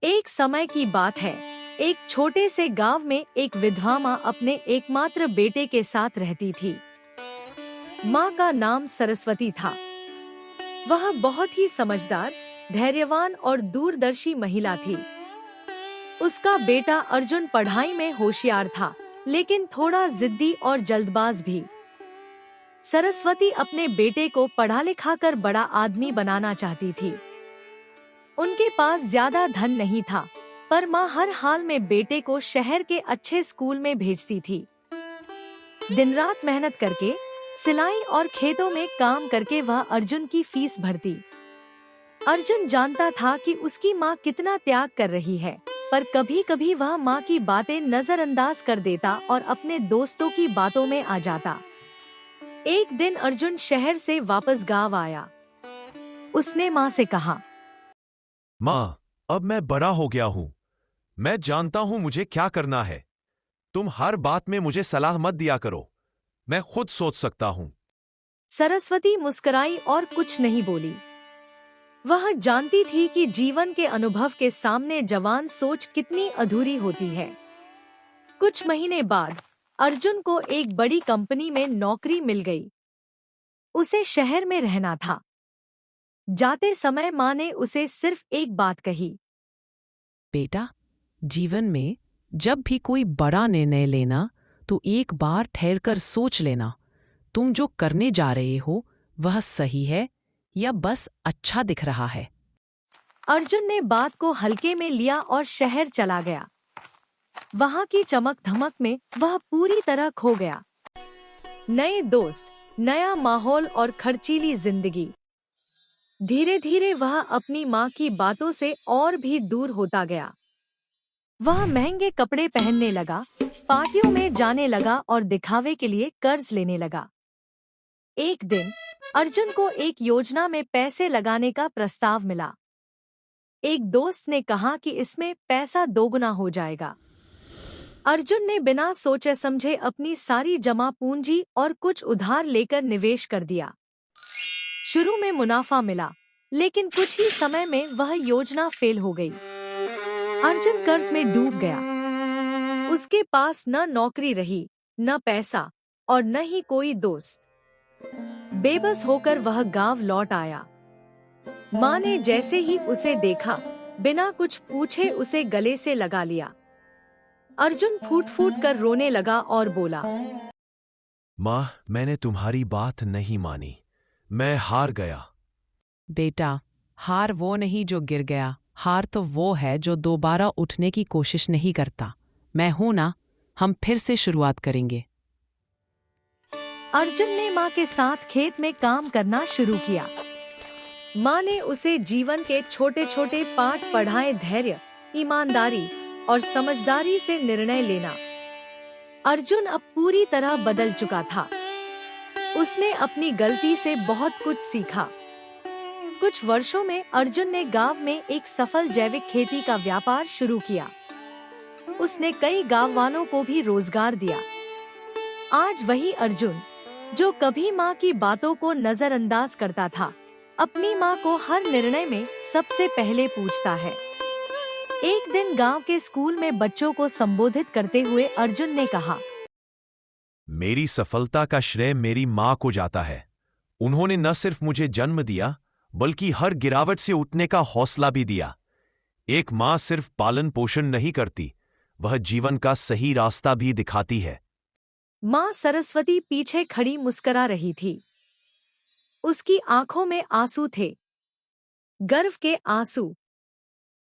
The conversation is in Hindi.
एक समय की बात है। एक छोटे से गांव में एक विधवा माँ अपने एकमात्र बेटे के साथ रहती थी। माँ का नाम सरस्वती था। वह बहुत ही समझदार, धैर्यवान और दूरदर्शी महिला थी। उसका बेटा अर्जुन पढ़ाई में होशियार था, लेकिन थोड़ा जिद्दी और जल्दबाज भी। सरस्वती अपने बेटे को पढ़ा लिखा कर बड़ा आदमी बनाना चाहती थी। उनके पास ज्यादा धन नहीं था, पर माँ हर हाल में बेटे को शहर के अच्छे स्कूल में भेजती थी। दिन रात मेहनत करके, सिलाई और खेतों में काम करके वह अर्जुन की फीस भरती। अर्जुन जानता था कि उसकी माँ कितना त्याग कर रही है, पर कभी कभी वह माँ की बातें नजरअंदाज कर देता और अपने दोस्तों की बातों में आ जाता। एक दिन अर्जुन शहर से वापस गांव आया। उसने माँ से कहा, माँ, अब मैं बड़ा हो गया हूँ। मैं जानता हूँ मुझे क्या करना है। तुम हर बात में मुझे सलाह मत दिया करो। मैं खुद सोच सकता हूँ। सरस्वती मुस्कुराई और कुछ नहीं बोली। वह जानती थी कि जीवन के अनुभव के सामने जवान सोच कितनी अधूरी होती है। कुछ महीने बाद अर्जुन को एक बड़ी कंपनी में नौकरी मिल गई। उसे शहर में रहना था। जाते समय माँ ने उसे सिर्फ एक बात कही, बेटा, जीवन में जब भी कोई बड़ा निर्णय लेना तो एक बार ठहरकर सोच लेना। तुम जो करने जा रहे हो वह सही है या बस अच्छा दिख रहा है। अर्जुन ने बात को हल्के में लिया और शहर चला गया। वहाँ की चमक धमक में वह पूरी तरह खो गया। नए दोस्त, नया माहौल और खर्चीली जिंदगी। धीरे धीरे वह अपनी माँ की बातों से और भी दूर होता गया। वह महंगे कपड़े पहनने लगा, पार्टियों में जाने लगा और दिखावे के लिए कर्ज लेने लगा। एक दिन अर्जुन को एक योजना में पैसे लगाने का प्रस्ताव मिला। एक दोस्त ने कहा कि इसमें पैसा दोगुना हो जाएगा। अर्जुन ने बिना सोचे समझे अपनी सारी जमा पूंजी और कुछ उधार लेकर निवेश कर दिया। शुरू में मुनाफा मिला, लेकिन कुछ ही समय में वह योजना फेल हो गई। अर्जुन कर्ज में डूब गया। उसके पास न नौकरी रही, न पैसा और न ही कोई दोस्त। बेबस होकर वह गांव लौट आया। माँ ने जैसे ही उसे देखा, बिना कुछ पूछे उसे गले से लगा लिया। अर्जुन फूट फूट कर रोने लगा और बोला, माँ, मैंने तुम्हारी बात नहीं मानी। मैं हार गया। बेटा, हार वो नहीं जो गिर गया, हार तो वो है जो दोबारा उठने की कोशिश नहीं करता। मैं हूं ना, हम फिर से शुरुआत करेंगे। अर्जुन ने माँ के साथ खेत में काम करना शुरू किया। माँ ने उसे जीवन के छोटे छोटे पाठ पढ़ाए, धैर्य, ईमानदारी और समझदारी से निर्णय लेना। अर्जुन अब पूरी तरह बदल चुका था। उसने अपनी गलती से बहुत कुछ सीखा। कुछ वर्षों में अर्जुन ने गांव में एक सफल जैविक खेती का व्यापार शुरू किया। उसने कई गांव वालों को भी रोजगार दिया। आज वही अर्जुन, जो कभी माँ की बातों को नजरअंदाज करता था, अपनी माँ को हर निर्णय में सबसे पहले पूछता है। एक दिन गांव के स्कूल में बच्चों को संबोधित करते हुए अर्जुन ने कहा, मेरी सफलता का श्रेय मेरी माँ को जाता है। उन्होंने न सिर्फ मुझे जन्म दिया, बल्कि हर गिरावट से उठने का हौसला भी दिया। एक माँ सिर्फ पालन पोषण नहीं करती, वह जीवन का सही रास्ता भी दिखाती है। माँ सरस्वती पीछे खड़ी मुस्कुरा रही थी। उसकी आंखों में आंसू थे, गर्व के आंसू,